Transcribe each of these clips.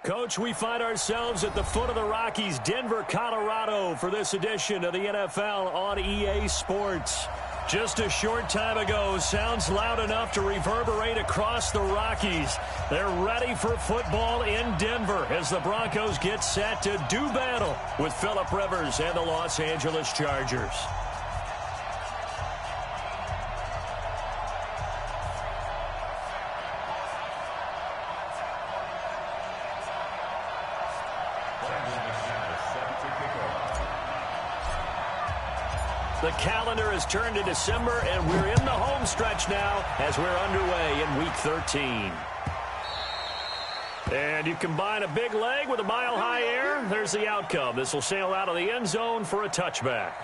Coach, we find ourselves at the foot of the Rockies, Denver, Colorado, for this edition of the NFL on EA Sports. Just a short time ago, sounds loud enough to reverberate across the Rockies. They're ready for football in Denver as the Broncos get set to do battle with Phillip Rivers and the Los Angeles Chargers. The calendar has turned to December, and we're in the home stretch now as we're underway in Week 13. And you combine a big leg with a mile-high air, there's the outcome. This will sail out of the end zone for a touchback.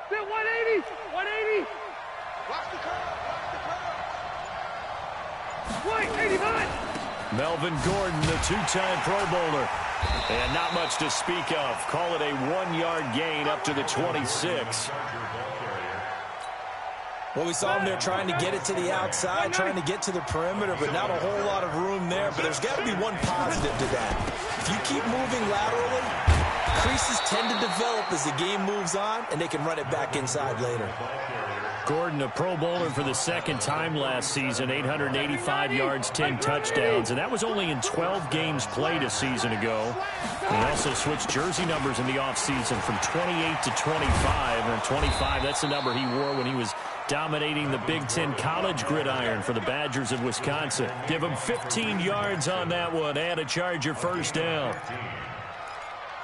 Sit 180! 180! Watch the curve! Watch the curve! White, 89! Melvin Gordon, the two-time Pro Bowler. And not much to speak of. Call it a 1-yard gain up to the 26. Well, we saw him there trying to get it to the outside, trying to get to the perimeter, but not a whole lot of room there. But there's got to be one positive to that. If you keep moving laterally, creases tend to develop as the game moves on, and they can run it back inside later. Gordon, a Pro Bowler for the second time last season, 885 yards, 10 touchdowns, and that was only in 12 games played a season ago. He also switched jersey numbers in the offseason from 28 to 25, and 25, that's the number he wore when he was dominating the Big Ten college gridiron for the Badgers of Wisconsin. Give him 15 yards on that one and a Charger first down.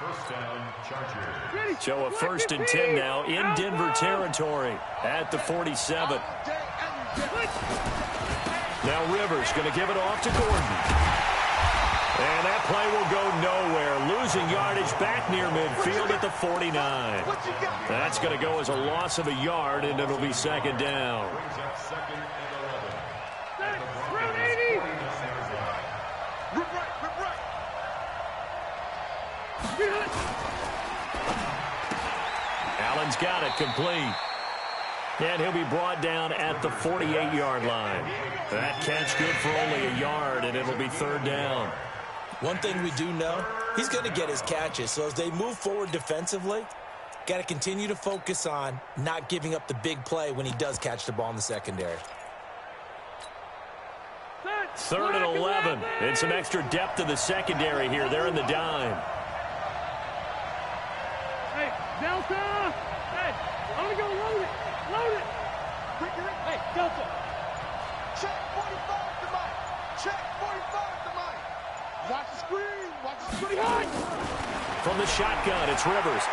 First down, Chargers. So a 1st and 10 now in Denver territory at the 47. Now Rivers going to give it off to Gordon. And that play will go nowhere. Losing yardage back near midfield at the 49. That's going to go as a loss of a yard, and it'll be second down. Allen's got it complete. And he'll be brought down at the 48-yard line. That catch good for only a yard, and it'll be third down. One thing we do know, he's going to get his catches. So as they move forward defensively, got to continue to focus on not giving up the big play when he does catch the ball in the secondary. 3rd and 11. And some extra depth in the secondary here. They're in the dime. Hey, Delta! Hey, I'm going to go load it. Load it. Hey, Delta. Check 45 to Mike. Check 45 to Mike. Watch the screen. Watch the screen. From the shotgun, it's Rivers.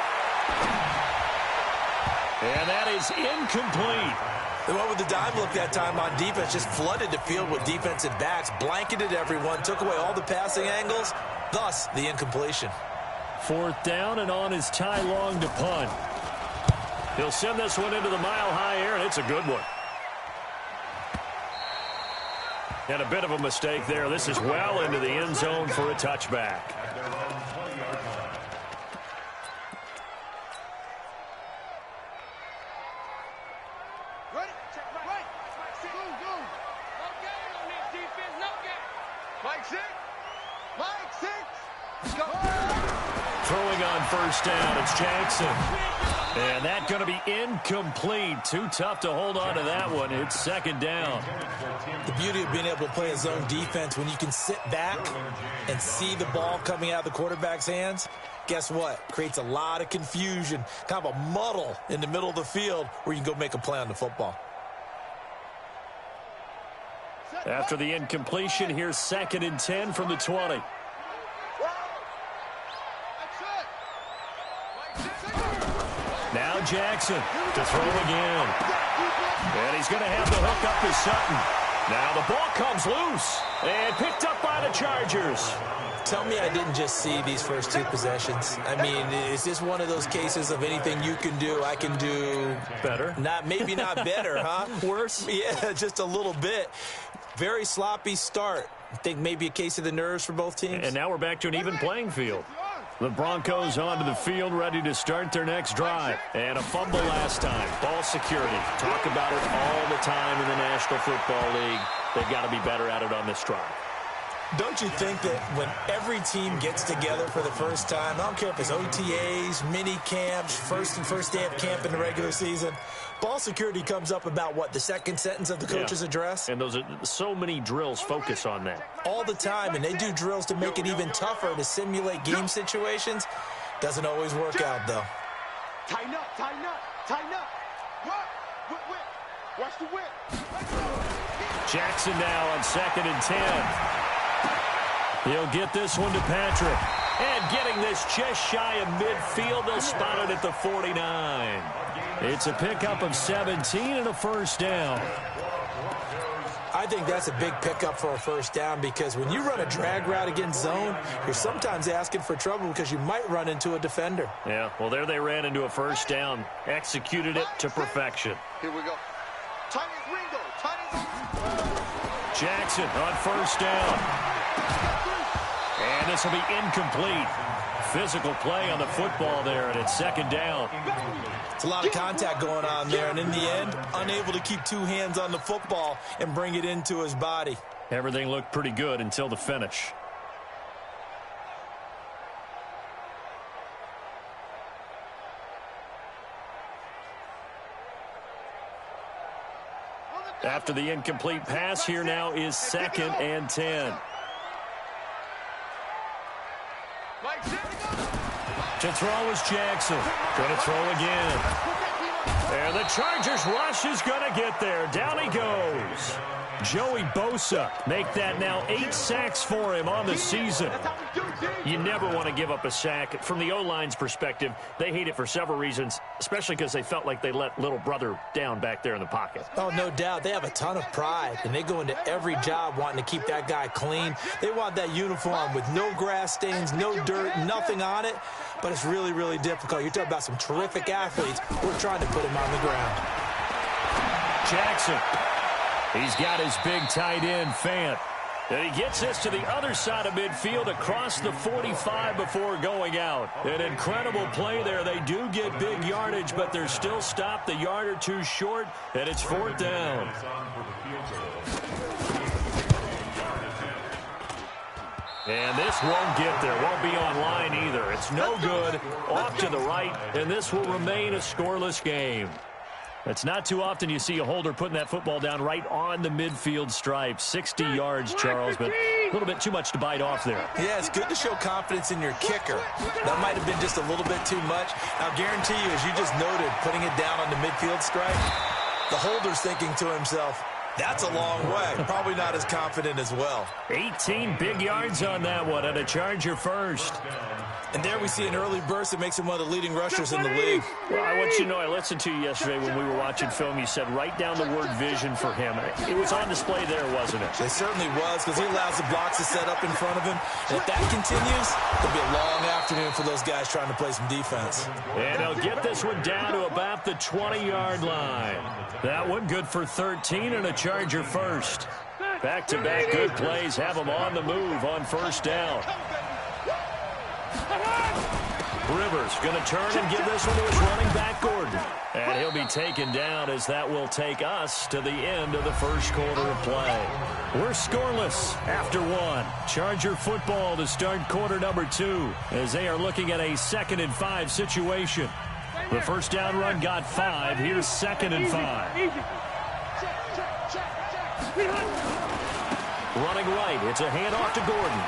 And that is incomplete. They went with the dive look that time on defense, just flooded the field with defensive backs, blanketed everyone, took away all the passing angles, thus the incompletion. 4th down, and on is Ty Long to punt. He'll send this one into the mile-high air, and it's a good one. And a bit of a mistake there. This is well into the end zone for a touchback. Ready? Check right. Go, go. No game on this defense. No game. Mike 6. Mike 6. Go. Throwing on first down, it's Jackson. And that's going to be incomplete. Too tough to hold on to that one. It's second down. The beauty of being able to play a zone defense, when you can sit back and see the ball coming out of the quarterback's hands, guess what? Creates a lot of confusion, kind of a muddle in the middle of the field where you can go make a play on the football. After the incompletion, here's 2nd and 10 from the 20. Now Now Jackson to throw again. And he's going to have the hook up to Sutton. Now the ball comes loose and picked up by the Chargers. Tell me I didn't just see these first two possessions. I mean, is this one of those cases of anything you can do, I can do better? Maybe not better, huh? Worse? Yeah, just a little bit. Very sloppy start. I think maybe a case of the nerves for both teams. And now we're back to an even playing field. The Broncos onto the field, ready to start their next drive. And a fumble last time. Ball security. Talk about it all the time in the National Football League. They've got to be better at it on this drive. Don't you think that when every team gets together for the first time, I don't care if it's OTAs, mini camps, first day of camp in the regular season, ball security comes up about, what, the second sentence of the coach's address? And those are so many drills focus on that. All the time, and they do drills to make it even tougher to simulate game situations. Doesn't always work out, though. Tighten up, tighten up, tighten up. Whip, whip. Watch the whip. Jackson now on 2nd and 10. He'll get this one to Patrick. And getting this just shy of midfield, they'll spot it at the 49. It's a pickup of 17 and a first down. I think that's a big pickup for a first down because when you run a drag route against zone, you're sometimes asking for trouble because you might run into a defender. Yeah, well, there they ran into a first down. Executed it to perfection. Here we go. Tight as Ringo. Tight as... Jackson on first down. And this will be incomplete. Physical play on the football there, and it's 2nd down. It's a lot of contact going on there, and in the end, unable to keep two hands on the football and bring it into his body. Everything looked pretty good until the finish. After the incomplete pass, here now is 2nd and 10. To throw is Jackson. Going to throw again. And the Chargers rush is going to get there. Down he goes. Joey Bosa make that now 8 sacks for him on the season. You never want to give up a sack. From the O-line's perspective, they hate it for several reasons, especially because they felt like they let little brother down back there in the pocket. Oh, no doubt. They have a ton of pride, and they go into every job wanting to keep that guy clean. They want that uniform with no grass stains, no dirt, nothing on it, but it's really, really difficult. You're talking about some terrific athletes. We're trying to put him on the ground. Jackson. He's got his big tight end, Fant. And he gets this to the other side of midfield across the 45 before going out. An incredible play there. They do get big yardage, but they're still stopped a yard or two short, and it's 4th down. And this won't get there. Won't be on line either. It's no good. Off to the right, and this will remain a scoreless game. It's not too often you see a holder putting that football down right on the midfield stripe. 60 yards, Charles, but a little bit too much to bite off there. Yeah, it's good to show confidence in your kicker. That might have been just a little bit too much. I'll guarantee you, as you just noted, putting it down on the midfield stripe, the holder's thinking to himself, that's a long way. Probably not as confident as well. 18 big yards on that one, and a Charger first. And there we see an early burst that makes him one of the leading rushers in the league. Well, I want you to know, I listened to you yesterday when we were watching film. You said write down the word vision for him. It was on display there, wasn't it? It certainly was, because he allows the blocks to set up in front of him. And if that continues, it'll be a long afternoon for those guys trying to play some defense. And they'll get this one down to about the 20-yard line. That one good for 13 and a Charger first. Back-to-back good plays have them on the move on first down. Rivers going to turn and give this one to his running back, Gordon. And he'll be taken down as that will take us to the end of the first quarter of play. We're scoreless after one. Charger football to start quarter number 2 as they are looking at a 2nd and 5 situation. The first down run got 5. Here's 2nd and 5. Running right. It's a handoff to Gordon.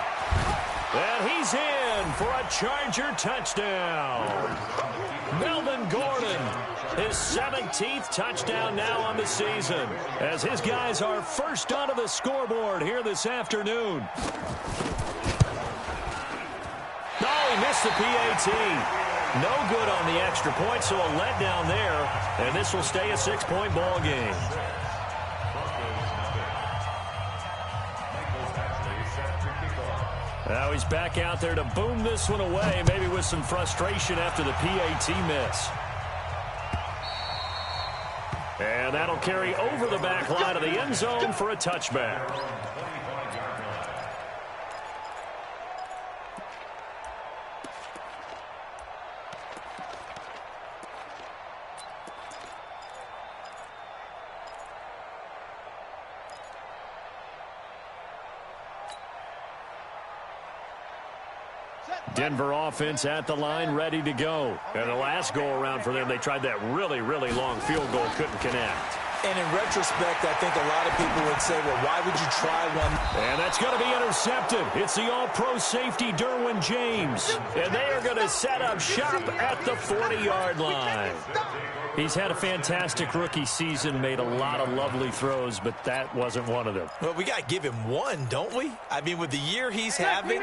And he's in for a Charger touchdown. Melvin Gordon, his 17th touchdown now on the season, as his guys are first onto the scoreboard here this afternoon. Oh, he missed the PAT. No good on the extra point, so a letdown there. And this will stay a 6-point ball game. Now he's back out there to boom this one away, maybe with some frustration after the PAT miss. And that'll carry over the back line of the end zone for a touchback. Denver offense at the line, ready to go. And the last go-around for them, they tried that really, really long field goal, couldn't connect. And in retrospect, I think a lot of people would say, well, why would you try one? And that's going to be intercepted. It's the all-pro safety, Derwin James. And they are going to set up shop at the 40-yard line. He's had a fantastic rookie season, made a lot of lovely throws, but that wasn't one of them. Well, we got to give him one, don't we? I mean, with the year he's having,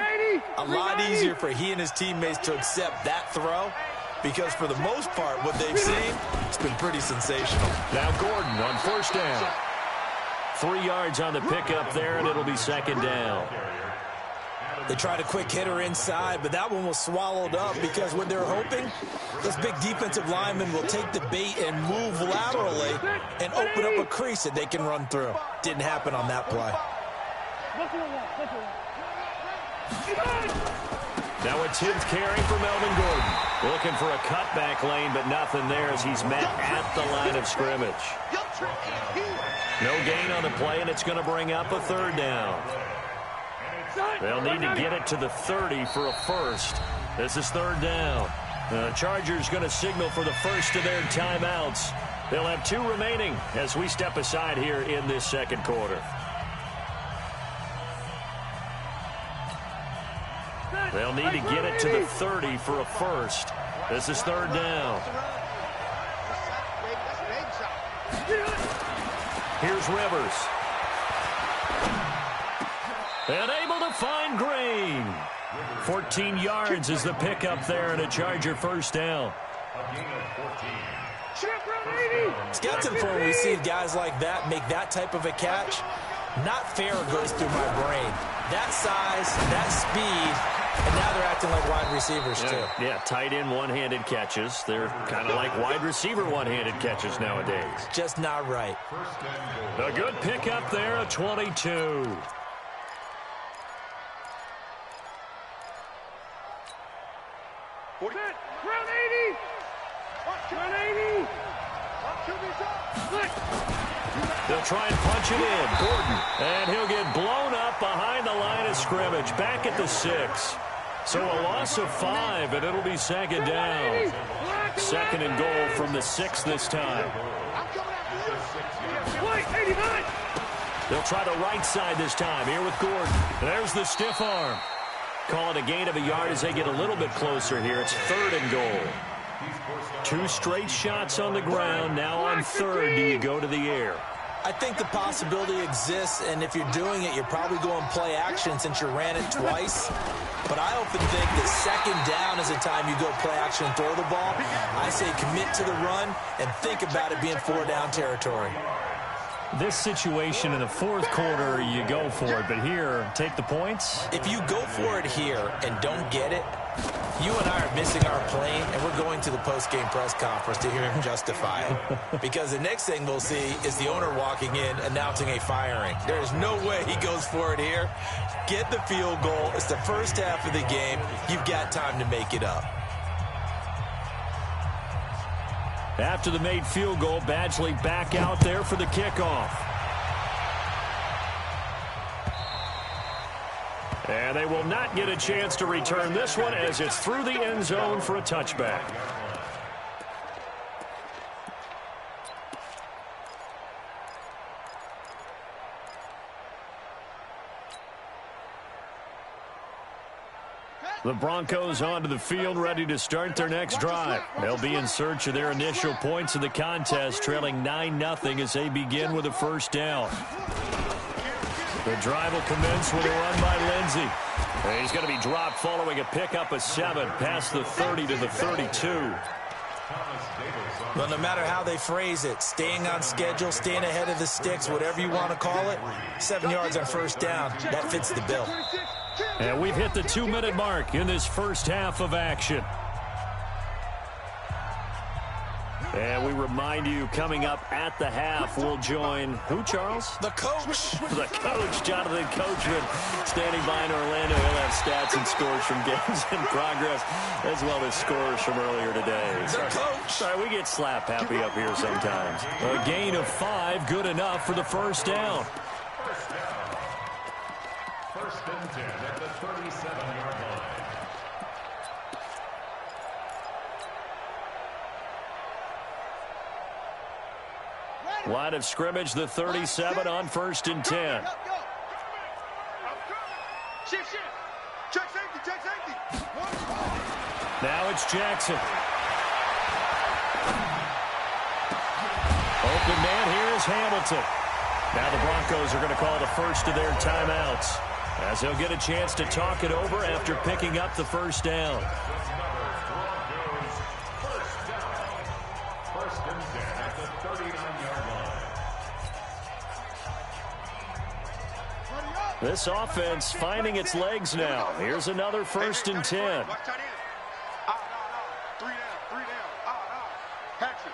a lot easier for he and his teammates to accept that throw, because for the most part, what they've seen, it's been pretty sensational. Now Gordon on first down. 3 yards on the pickup there, and it'll be second down. They tried a quick hitter inside, but that one was swallowed up because what they're hoping, this big defensive lineman will take the bait and move laterally and open up a crease that they can run through. Didn't happen on that play. Now a 10th carry for Melvin Gordon. Looking for a cutback lane, but nothing there as he's met at the line of scrimmage. No gain on the play, and it's going to bring up a third down. They'll need to get it to the 30 for a first. This is third down. The Chargers going to signal for the first of their timeouts. They'll have 2 remaining as we step aside here in this second quarter. They'll need to get it to the 30 for a first. This is third down. Here's Rivers. And able to find Green. 14 yards is the pickup there, and a Charger first down. It's got to the point where we see guys like that make that type of a catch. Not fair goes through my brain. That size, that speed, and now they're acting like wide receivers too. Yeah, tight end one-handed catches. They're kind of like wide receiver one-handed catches nowadays. Just not right. A good pickup there, a 22. They'll try and punch it in. Gordon. And he'll get blown up behind the line of scrimmage. Back at the 6. So a loss of 5, and it'll be second down. Second and goal from the 6 this time. They'll try the right side this time. Here with Gordon. There's the stiff arm. Call it a gain of a yard as they get a little bit closer here. It's third and goal. 2 straight shots on the ground. Now on third, do you go to the air? I think the possibility exists, and if you're doing it, you're probably going play action since you ran it twice. But I often think that second down is the time you go play action and throw the ball. I say commit to the run and think about it being 4-down territory. This situation in the fourth quarter, you go for it. But here, take the points. If you go for it here and don't get it, you and I are missing our plane, and we're going to the post-game press conference to hear him justify it. Because the next thing we'll see is the owner walking in announcing a firing. There is no way he goes for it here. Get the field goal. It's the first half of the game. You've got time to make it up. After the made field goal, Badgley back out there for the kickoff. And they will not get a chance to return this one as it's through the end zone for a touchback. The Broncos onto the field, ready to start their next drive. They'll be in search of their initial points of the contest, trailing 9-0 as they begin with a first down. The drive will commence with a run by Lindsey. And he's going to be dropped following a pickup of 7 past the 30 to the 32. Well, no matter how they phrase it, staying on schedule, staying ahead of the sticks, whatever you want to call it, 7 yards on first down, that fits the bill. And we've hit the 2-minute mark in this first half of action. And we remind you, coming up at the half, we'll join who, Charles? The coach. The coach, Jonathan Coachman, standing by in Orlando. He'll have stats and scores from games in progress, as well as scores from earlier today. The coach. Sorry, we get slap happy up here sometimes. A gain of 5, good enough for the first down. First and 10 at the 37-yard line. Line of scrimmage, the 37 on first and 10. Shift. Check safety. Now it's Jackson. Open man here is Hamilton. Now the Broncos are going to call the first of their timeouts, as they'll get a chance to talk it over after picking up the first down. First and 10 at the 39-yard line. This offense finding its legs now. Here's another first and 10. Watch tight end. Three down. Hatch it.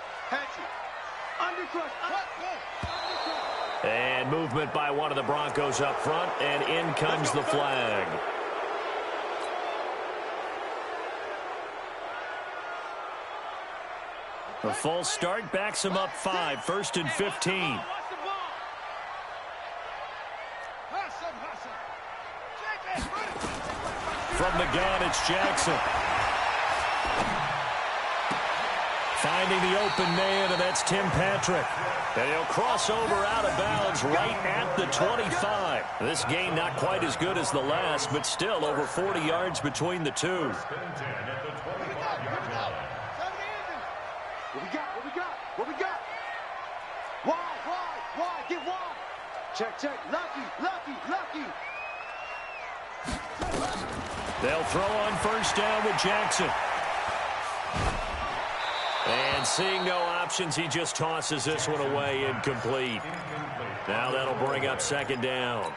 Undercrush. And movement by one of the Broncos up front, and in comes the flag. A false start backs him up 5, first and 15. From the gun, it's Jackson. Finding the open man, and that's Tim Patrick. And he'll cross over out of bounds right at the 25. This gain not quite as good as the last, but still over 40 yards between the two. What we got? Wide. Get wide. Check. Lucky. They'll throw on first down with Jackson. And seeing no options, he just tosses this one away, incomplete. Now that'll bring up second down.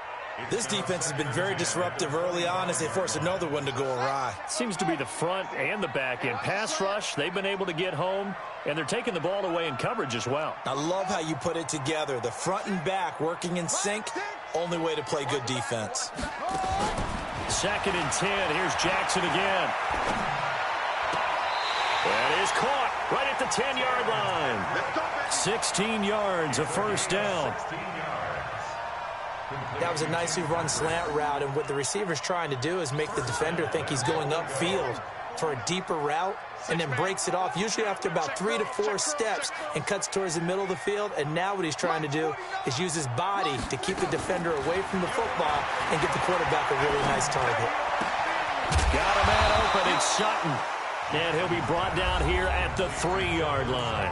This defense has been very disruptive early on as they force another one to go awry. Seems to be the front and the back end. Pass rush, they've been able to get home, and they're taking the ball away in coverage as well. I love how you put it together. The front and back working in sync, only way to play good defense. Second and 10. Here's Jackson again. That is caught right at the 10-yard line. 16 yards, a first down. That was a nicely run slant route, and what the receiver's trying to do is make the defender think he's going upfield for a deeper route, and then breaks it off, usually after about 3 to 4 steps, and cuts towards the middle of the field. And now what he's trying to do is use his body to keep the defender away from the football and get the quarterback a really nice target. Got a man open. It's Sutton. And he'll be brought down here at the 3-yard line.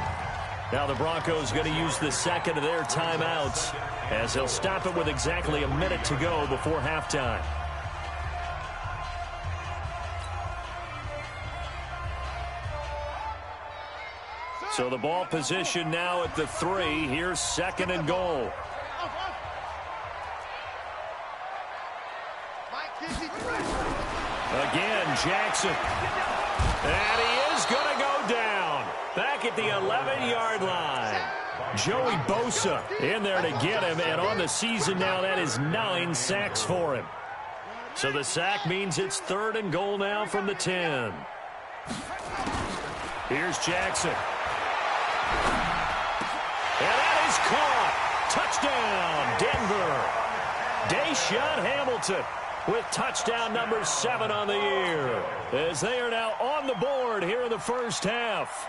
Now the Broncos going to use the second of their timeouts, as they'll stop it with exactly a minute to go before halftime. So the ball position now at the 3. Here's second and goal. Again, Jackson. And he is going to go down. Back at the 11-yard line. Joey Bosa in there to get him. And on the season now, that is 9 sacks for him. So the sack means it's third and goal now from the 10. Here's Jackson. And that is caught. Touchdown, Denver. Deshaun Hamilton with touchdown number 7 on the year, as they are now on the board here in the first half.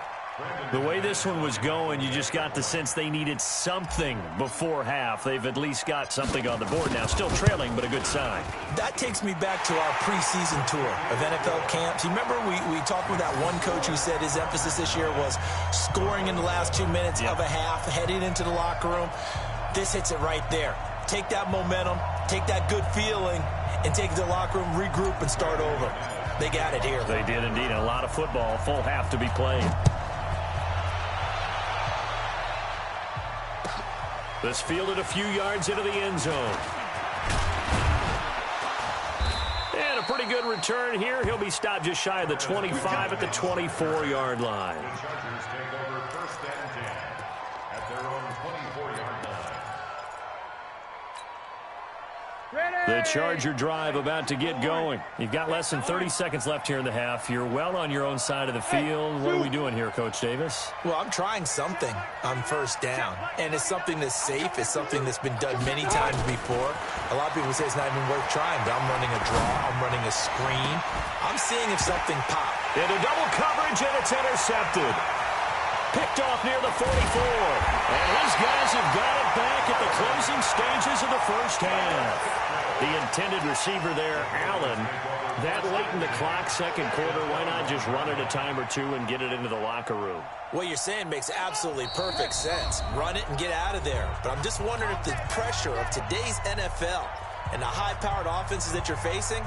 The way this one was going, you just got the sense they needed something before half. They've at least got something on the board now. Still trailing, but a good sign. That takes me back to our preseason tour of NFL camps. You remember we talked with that one coach who said his emphasis this year was scoring in the last 2 minutes of a half, heading into the locker room. This hits it right there. Take that momentum, take that good feeling, and take it to the locker room, regroup, and start over. They got it here. They did indeed. A lot of football. Full half to be played. This fielded a few yards into the end zone. And a pretty good return here. He'll be stopped just shy of the 25 at the 24-yard line. The Chargers take over 1st and 10 at their own 24-yard line. The Charger drive about to get going. You've got less than 30 seconds left here in the half. You're well on your own side of the field. What are we doing here, Coach Davis? Well, I'm trying something on 1st down, and it's something that's safe. It's something that's been done many times before. A lot of people say it's not even worth trying, but I'm running a draw. I'm running a screen. I'm seeing if something pops. Into double coverage, and it's intercepted. Picked off near the 44. And these guys have got it back at the closing stages of the first half. The intended receiver there, Allen, that late in the clock, second quarter, why not just run it a time or two and get it into the locker room? What you're saying makes absolutely perfect sense. Run it and get out of there. But I'm just wondering if the pressure of today's NFL and the high-powered offenses that you're facing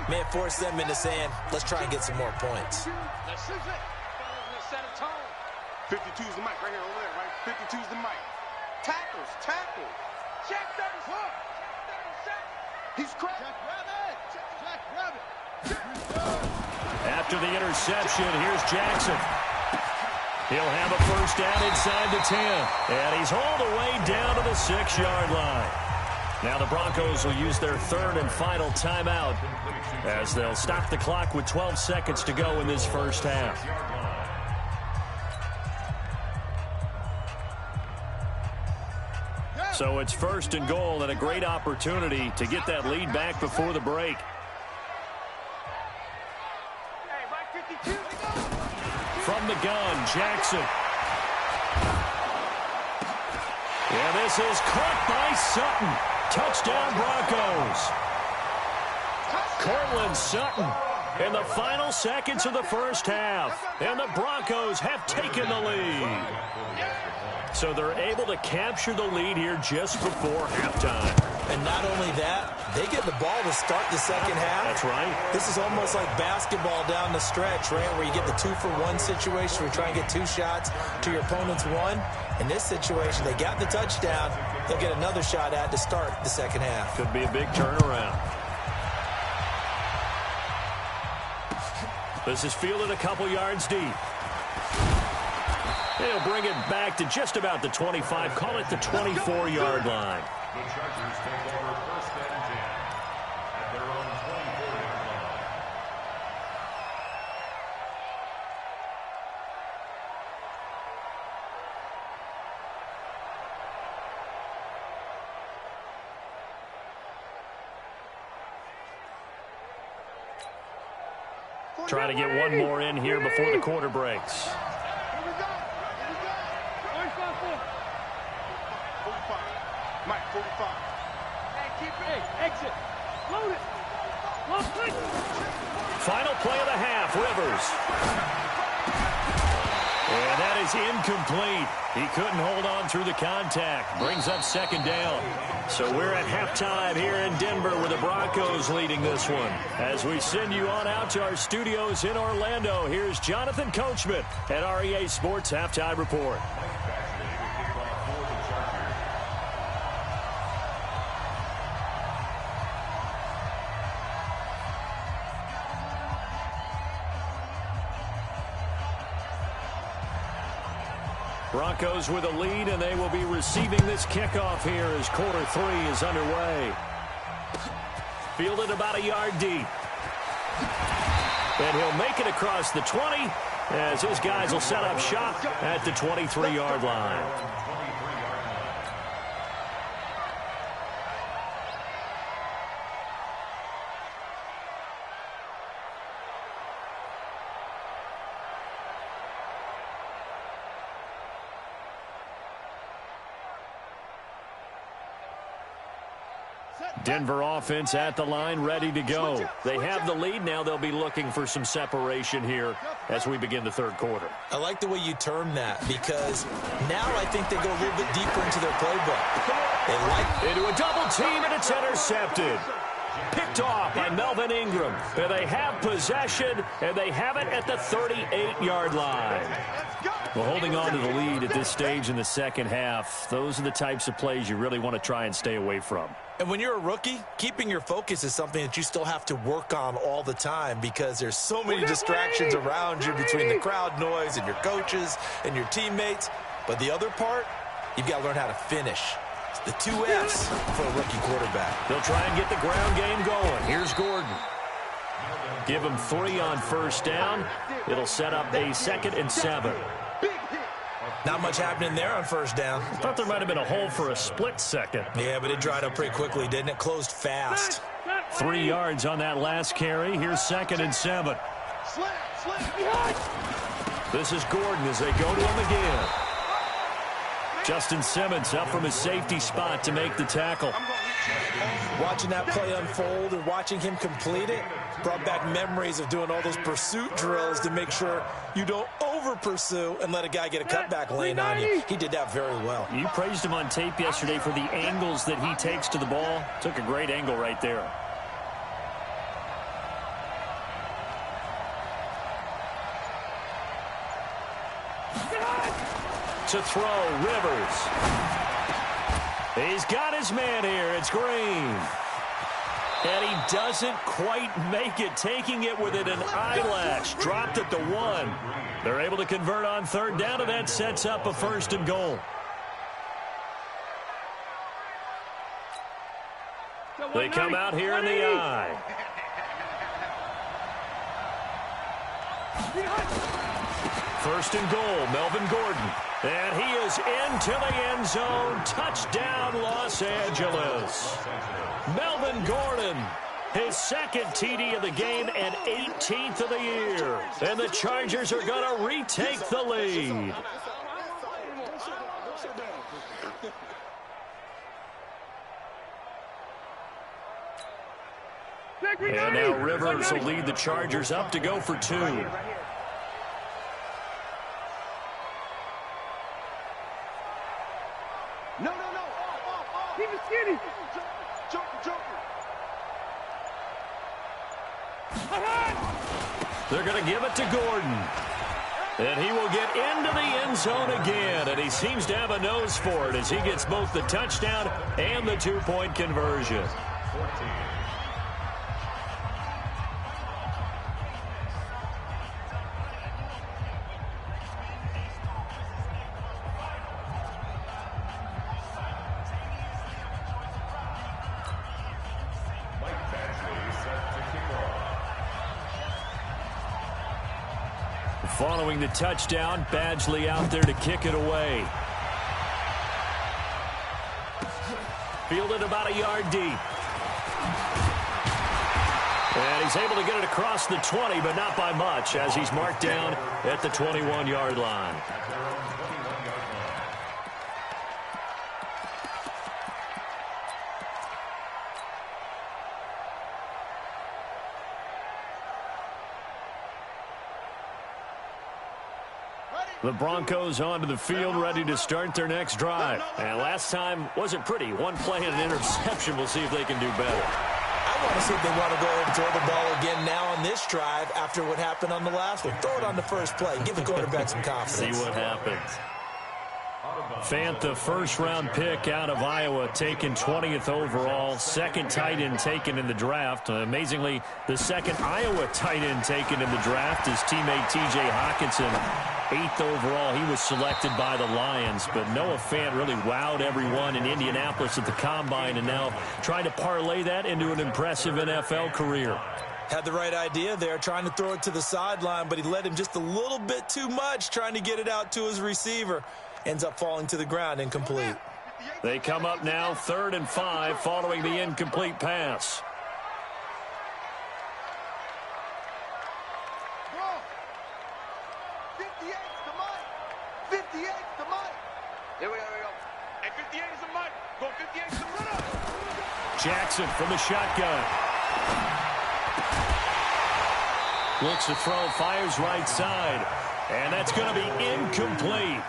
may have forced them into saying, let's try and get some more points. This is it. Let's set a tone. 52's the mic right here over there, right? 52's the mic. Tackles. Check that is hook. He's cracked. Jack Rabbit. After the interception, here's Jackson. He'll have a first down inside the 10. And he's hauled away down to the 6-yard line. Now the Broncos will use their 3rd and final timeout as they'll stop the clock with 12 seconds to go in this first half. So it's 1st and goal and a great opportunity to get that lead back before the break. From the gun, Jackson. Yeah, this is caught by Sutton. Touchdown, Broncos. Cortland Sutton in the final seconds of the first half. And the Broncos have taken the lead. So they're able to capture the lead here just before halftime. And not only that, they get the ball to start the second half. That's right. This is almost like basketball down the stretch, right, where you get the 2-for-1 situation where you try and get 2 shots to your opponent's 1. In this situation, they got the touchdown. They'll get another shot at to start the second half. Could be a big turnaround. This is fielded a couple yards deep. They'll bring it back to just about the 25. Call it the 24-yard line. The Chargers take over 1st and 10 at their own 24-yard line. Try to get one more in here before the quarter breaks. 45. Hey, keep it. Exit. Load it. Final play of the half, Rivers. And that is incomplete. He couldn't hold on through the contact. Brings up 2nd down. So we're at halftime here in Denver with the Broncos leading this one. As we send you on out to our studios in Orlando, here's Jonathan Coachman at REA Sports Halftime Report. Broncos with a lead, and they will be receiving this kickoff here as quarter 3 is underway. Fielded about a yard deep. And he'll make it across the 20 as his guys will set up shop at the 23-yard line. Denver offense at the line, ready to go. They have the lead. Now they'll be looking for some separation here as we begin the 3rd quarter. I like the way you term that because now I think they go a little bit deeper into their playbook. They like into a double team, and it's intercepted. Picked off by Melvin Ingram. And they have possession, and they have it at the 38-yard line. Well, holding on to the lead at this stage in the second half, those are the types of plays you really want to try and stay away from. And when you're a rookie, keeping your focus is something that you still have to work on all the time because there's so many distractions around you between the crowd noise and your coaches and your teammates. But the other part, you've got to learn how to finish. It's the 2 F's for a rookie quarterback. They'll try and get the ground game going. Here's Gordon. Give him 3 on first down. It'll set up a 2nd and 7. Not much happening there on first down. I thought there might have been a hole for a split second. Yeah, but it dried up pretty quickly, didn't it? Closed fast. 3 yards on that last carry. Here's 2nd and 7. This is Gordon as they go to him again. Justin Simmons up from his safety spot to make the tackle. Watching that play unfold and watching him complete it brought back memories of doing all those pursuit drills to make sure you don't over-pursue and let a guy get a cutback lane on you. He did that very well. You praised him on tape yesterday for the angles that he takes to the ball. Took a great angle right there. To throw, Rivers. He's got his man here. It's Green. And he doesn't quite make it, taking it within an eyelash. Dropped at the 1. They're able to convert on 3rd down, and that sets up a 1st and goal. They come out here in the eye. First and goal, Melvin Gordon. And he is into the end zone. Touchdown, Los Angeles. Melvin Gordon, his 2nd TD of the game and 18th of the year. And the Chargers are going to retake the lead. And now Rivers will lead the Chargers up to go for 2. No. Keep it skinny. Joker. They're going to give it to Gordon. And he will get into the end zone again. And he seems to have a nose for it as he gets both the touchdown and the 2-point conversion. 14. Following the touchdown, Badgley out there to kick it away. Fielded about a yard deep. And he's able to get it across the 20, but not by much, as he's marked down at the 21-yard line. The Broncos onto the field, ready to start their next drive. And last time wasn't pretty. One play and an interception. We'll see if they can do better. I want to see if they want to go ahead and throw the ball again now on this drive after what happened on the last one. Throw it on the first play. Give the quarterback some confidence. See what happens. Fant, the first-round pick out of Iowa, taken 20th overall. 2nd tight end taken in the draft. Amazingly, the 2nd Iowa tight end taken in the draft is teammate T.J. Hockenson. 8th overall, he was selected by the Lions. But Noah Fant really wowed everyone in Indianapolis at the Combine, and now trying to parlay that into an impressive NFL career. Had the right idea there, trying to throw it to the sideline, but he led him just a little bit too much, trying to get it out to his receiver. Ends up falling to the ground, incomplete. They come up now 3rd and 5 following the incomplete pass. Jackson from the shotgun. Looks to throw, fires right side. And that's going to be incomplete.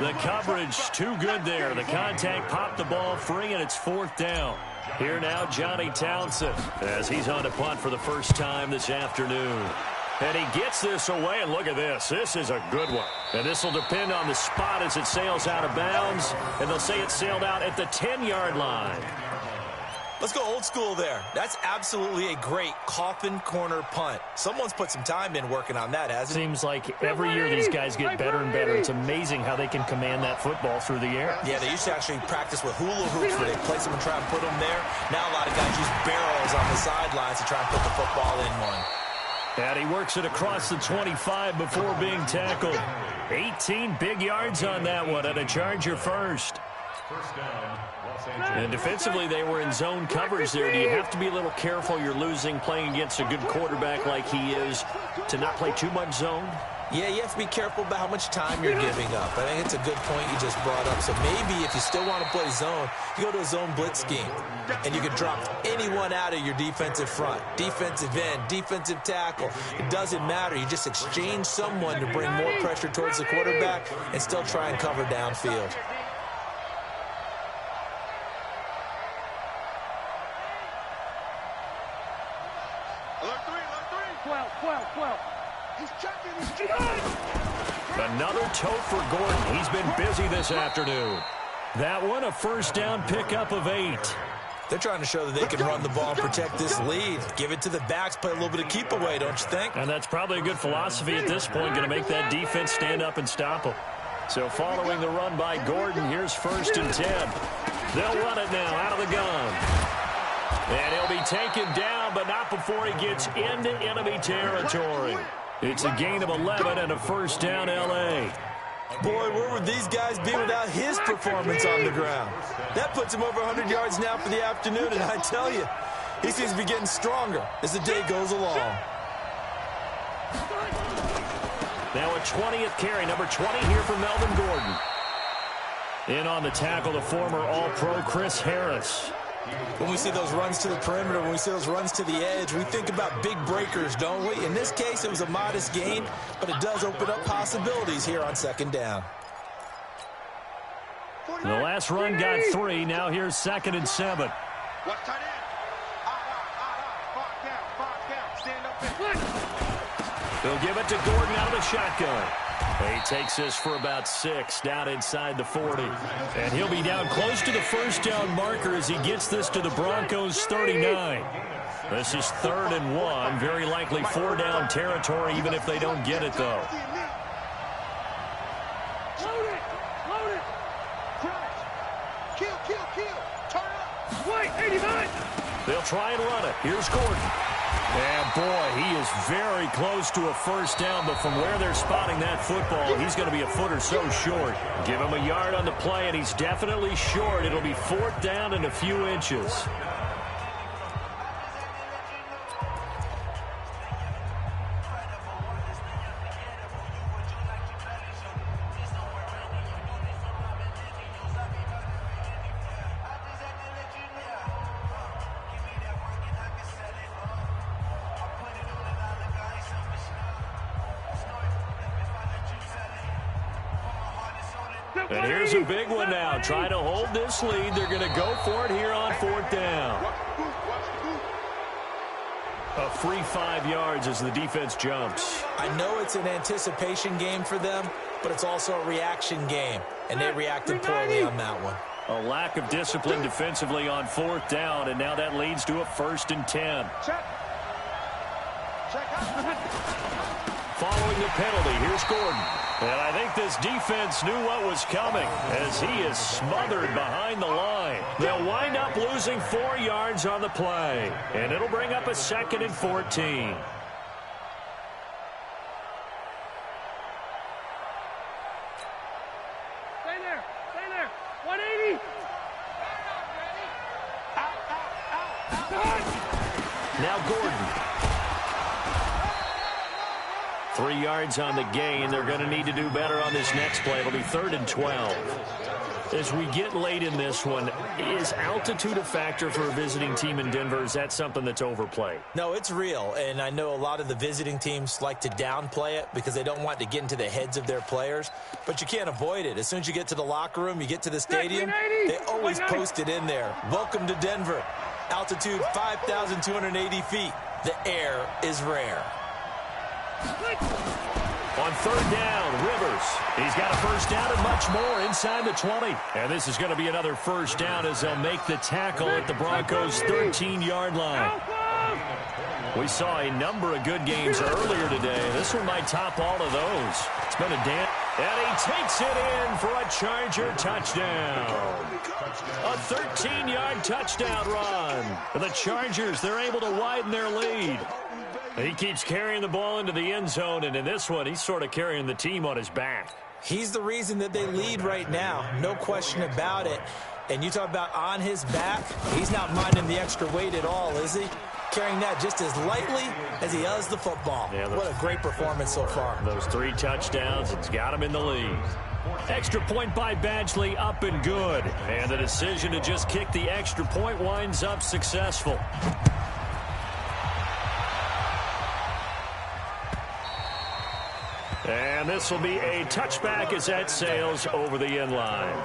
The coverage too good there. The contact popped the ball free, and it's 4th down. Here now, Johnny Townsend, as he's on to punt for the first time this afternoon. And he gets this away, and look at this. This is a good one. And this will depend on the spot as it sails out of bounds, and they'll say it sailed out at the 10-yard line. Let's go old school there. That's absolutely a great coffin corner punt. Someone's put some time in working on that, hasn't it? Seems like every year these guys get better and better. It's amazing how they can command that football through the air. Yeah, they used to actually practice with hula hoops where they place them and try and put them there. Now a lot of guys use barrels on the sidelines to try and put the football in one. And he works it across the 25 before being tackled. 18 big yards on that one, and a Charger first. First down, Los Angeles. And defensively, they were in zone coverage there. Do you have to be a little careful? You're losing playing against a good quarterback like he is to not play too much zone? Yeah, you have to be careful about how much time you're giving up. I think it's a good point you just brought up. So maybe if you still want to play zone, you go to a zone blitz scheme. And you can drop anyone out of your defensive front. Defensive end, defensive tackle. It doesn't matter. You just exchange someone to bring more pressure towards the quarterback and still try and cover downfield. Another tote for Gordon. He's been busy this afternoon. That one, a first down pickup of 8. They're trying to show that they can run the ball and protect this lead. Give it to the backs, play a little bit of keep away, don't you think? And that's probably a good philosophy at this point, going to make that defense stand up and stop them. So following the run by Gordon, here's 1st and 10. They'll run it now out of the gun. And he'll be taken down, but not before he gets into enemy territory. It's a gain of 11 and a first down, L.A. Boy, where would these guys be without his performance on the ground? That puts him over 100 yards now for the afternoon, and I tell you, he seems to be getting stronger as the day goes along. Now a 20th carry, number 20 here for Melvin Gordon. In on the tackle, the former All-Pro Chris Harris. When we see those runs to the perimeter, when we see those runs to the edge, we think about big breakers, don't we? In this case, it was a modest gain, but it does open up possibilities here on 2nd down. The last run got 3. Now here's 2nd and 7. Watch tight end. Box down. Stand up there. They'll give it to Gordon out of the shotgun. He takes this for about 6 down inside the 40. And he'll be down close to the first down marker as he gets this to the Broncos 39. This is 3rd and 1. Very likely 4 down territory even if they don't get it, though. Load it. Crouch. Kill. Turn up. Wait, 89. They'll try and run it. Here's Gordon. And, boy, he is very close to a first down, but from where they're spotting that football, he's going to be a foot or so short. Give him a yard on the play, and he's definitely short. It'll be 4th down and a few inches. And here's a big one now. Trying to hold this lead. They're going to go for it here on 4th down. A free 5 yards as the defense jumps. I know it's an anticipation game for them, but it's also a reaction game, and they reacted poorly on that one. A lack of discipline defensively on 4th down, and now that leads to a 1st and 10. Check out. Following the penalty, here's Gordon. And I think this defense knew what was coming as he is smothered behind the line. They'll wind up losing 4 yards on the play, and it'll bring up a 2nd and 14. Stay there. 180. Out. Now Gordon. 3 yards on the gain. They're going to need to do better on this next play. It'll be 3rd and 12. As we get late in this one, is altitude a factor for a visiting team in Denver? Is that something that's overplayed? No, it's real, and I know a lot of the visiting teams like to downplay it because they don't want to get into the heads of their players, but you can't avoid it. As soon as you get to the locker room, you get to the stadium, they always post it in there. Welcome to Denver. Altitude 5,280 feet. The air is rare. On third down, Rivers. He's got a first down and much more inside the 20. And this is going to be another first down as they'll make the tackle at the Broncos' 13-yard line. We saw a number of good games earlier today. This one might top all of those. It's been a damn... And he takes it in for a Charger touchdown. A 13-yard touchdown run. For the Chargers, they're able to widen their lead. He keeps carrying the ball into the end zone, and in this one, he's sort of carrying the team on his back. He's the reason that they lead right now. No question about it. And you talk about on his back, he's not minding the extra weight at all, is he? Carrying that just as lightly as he does the football. Yeah, what a great performance so far. Those 3 touchdowns, it's got him in the lead. Extra point by Badgley, up and good. And the decision to just kick the extra point winds up successful. And this will be a touchback as that sails over the end line.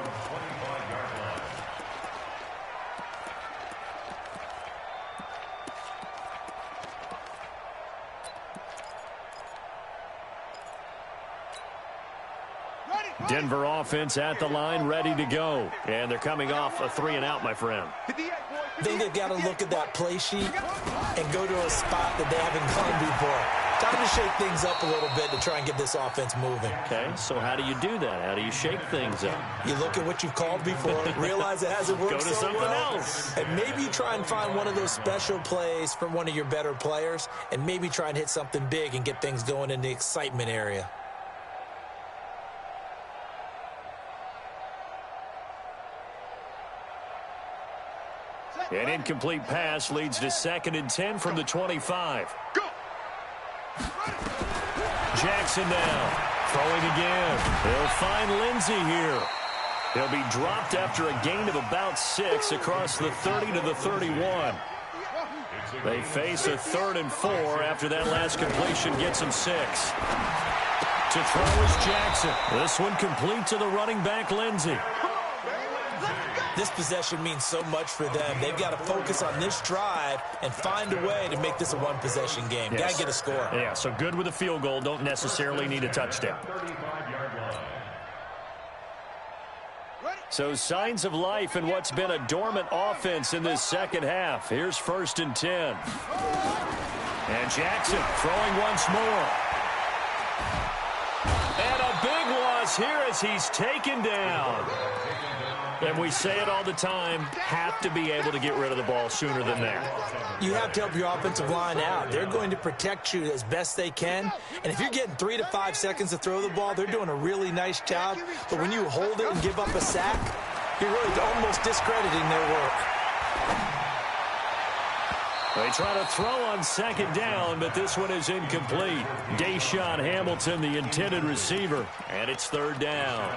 Denver offense at the line, ready to go. And they're coming off a 3-and-out, my friend. I think they've got to look at that play sheet and go to a spot that they haven't gone before. Time to shake things up a little bit to try and get this offense moving. Okay, so how do you do that? How do you shake things up? You look at what you've called before, realize it hasn't worked go to so something well, else. and maybe you try and find one of those special plays from one of your better players, and maybe try and hit something big and get things going in the excitement area. An incomplete pass leads to 2nd and 10 from the 25. Go. Jackson now. Throwing again. They'll find Lindsey here. He'll be dropped after a gain of about 6 across the 30 to the 31. They face a 3rd and 4 after that last completion gets him 6. To throw is Jackson. This one complete to the running back, Lindsey. This possession means so much for them. They've got to focus on this drive and find a way to make this a one-possession game. Yes. Got to get a score. Yeah, so good with a field goal. Don't necessarily need a touchdown. So signs of life in what's been a dormant offense in this second half. Here's 1st and 10. And Jackson throwing once more. And a big loss here as he's taken down. And we say it all the time, have to be able to get rid of the ball sooner than that. You have to help your offensive line out. They're going to protect you as best they can. And if you're getting 3 to 5 seconds to throw the ball, they're doing a really nice job. But when you hold it and give up a sack, you're really almost discrediting their work. They try to throw on 2nd down, but this one is incomplete. Deshaun Hamilton, the intended receiver, and it's 3rd down.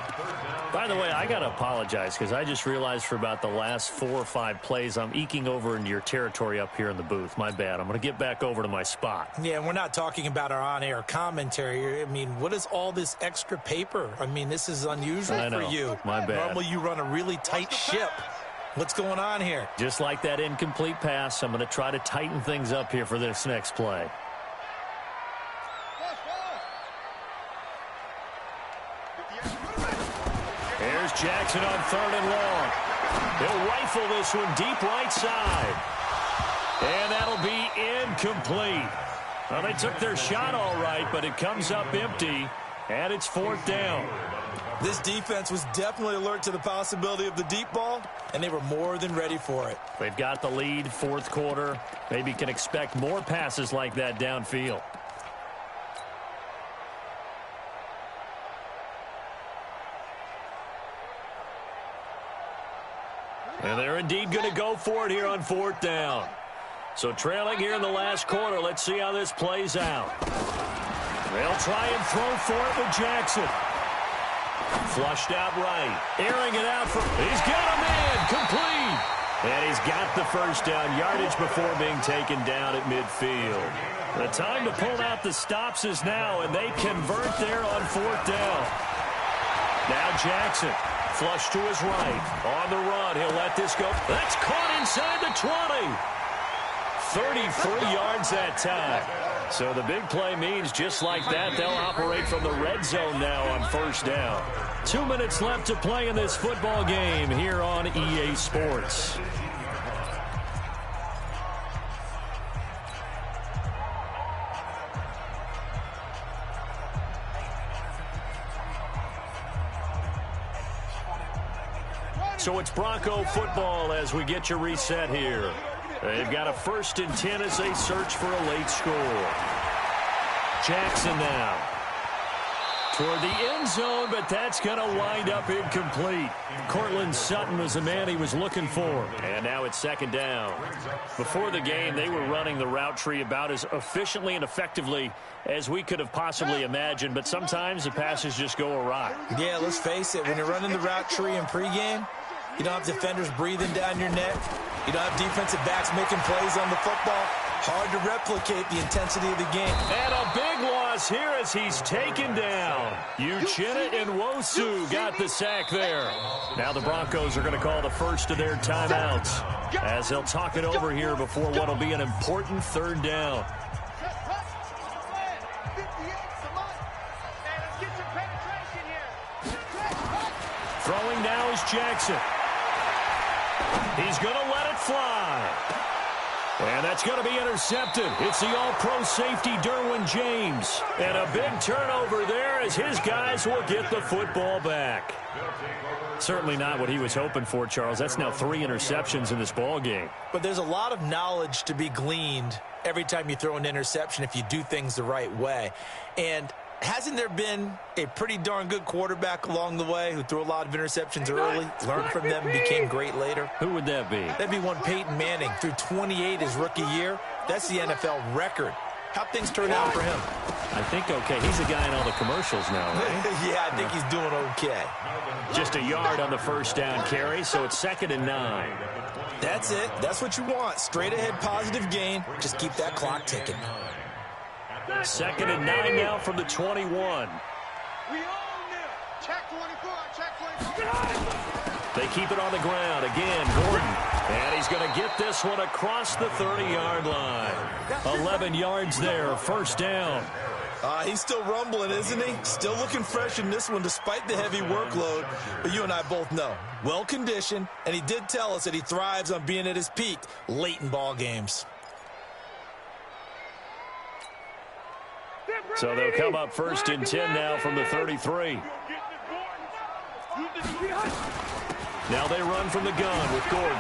By the way, I got to apologize because I just realized for about the last 4 or 5 plays, I'm eking over into your territory up here in the booth. My bad. I'm going to get back over to my spot. Yeah, and we're not talking about our on-air commentary. I mean, what is all this extra paper? I mean, this is unusual for you. My bad. Normally you run a really tight ship. What's going on here? Just like that incomplete pass, I'm going to try to tighten things up here for this next play. Here's Jackson on 3rd and long. He'll rifle this one deep right side. And that'll be incomplete. Well, they took their shot all right, but it comes up empty, and it's 4th down. This defense was definitely alert to the possibility of the deep ball, and they were more than ready for it. They've got the lead, 4th quarter. Maybe can expect more passes like that downfield. And they're indeed going to go for it here on 4th down. So trailing here in the last quarter, let's see how this plays out. They'll try and throw for it with Jackson. Flushed out right. Airing it out for... He's got a man. Complete. And he's got the first down. Yardage before being taken down at midfield. The time to pull out the stops is now, and they convert there on 4th down. Now Jackson. Flush to his right. On the run. He'll let this go. That's caught inside the 20. 33 yards that time. So the big play means just like that, they'll operate from the red zone now on 1st down. 2 minutes left to play in this football game here on EA Sports. So it's Bronco football as we get you reset here. They've got a 1st and 10 as they search for a late score. Jackson now. Toward the end zone, but that's going to wind up incomplete. Cortland Sutton was the man he was looking for. And now it's 2nd down. Before the game, they were running the route tree about as efficiently and effectively as we could have possibly imagined, but sometimes the passes just go awry. Yeah, let's face it, when you're running the route tree in pregame, you don't have defenders breathing down your neck. You don't have defensive backs making plays on the football. Hard to replicate the intensity of the game. And a big loss here as he's taken down. Uchenna Nwosu got the sack there. Now the Broncos are going to call the first of their timeouts as they'll talk it over here before what will be an important 3rd down. Throwing now is Jackson. He's going to let it fly. And that's going to be intercepted. It's the all-pro safety, Derwin James. And a big turnover there as his guys will get the football back. Certainly not what he was hoping for, Charles. That's now 3 interceptions in this ball game. But there's a lot of knowledge to be gleaned every time you throw an interception if you do things the right way. And hasn't there been a pretty darn good quarterback along the way who threw a lot of interceptions early, learned from them, and became great later? Who would that be? That'd be one Peyton Manning, threw 28 his rookie year. That's the NFL record. How'd things turn out for him? I think okay. He's a guy in all the commercials now, right? Yeah, I think he's doing okay. Just a yard on the 1st down carry, so it's 2nd and 9. That's it. That's what you want. Straight ahead positive gain. Just keep that clock ticking. 2nd and 9 now from the 21. We all knew. Check 24. Check 24. They keep it on the ground. Again, Gordon. And he's going to get this one across the 30-yard line. 11 yards there, 1st down. He's still rumbling, isn't he? Still looking fresh in this one despite the heavy workload. But you and I both know, well-conditioned, and he did tell us that he thrives on being at his peak late in ball games. So they'll come up 1st and 10 now from the 33. Now they run from the gun with Gordon.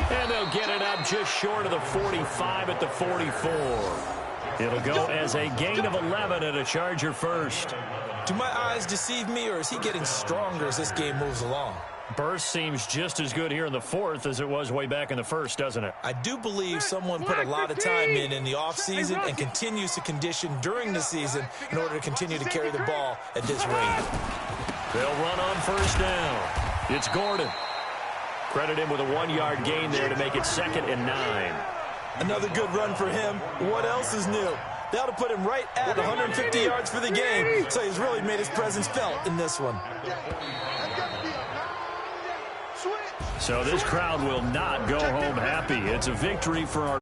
And they'll get it up just short of the 45 at the 44. It'll go as a gain of 11 and a Charger 1st. Do my eyes deceive me, or is he getting stronger as this game moves along? Burst seems just as good here in the 4th as it was way back in the 1st, doesn't it? I do believe someone put a lot of time in the offseason and continues to condition during the season in order to continue to carry the ball at this rate. They'll run on 1st down. It's Gordon. Credit him with a 1-yard gain there to make it 2nd and 9. Another good run for him. What else is new? That'll put him right at 150 yards for the game, so he's really made his presence felt in this one. So this crowd will not go home happy. It's a victory for our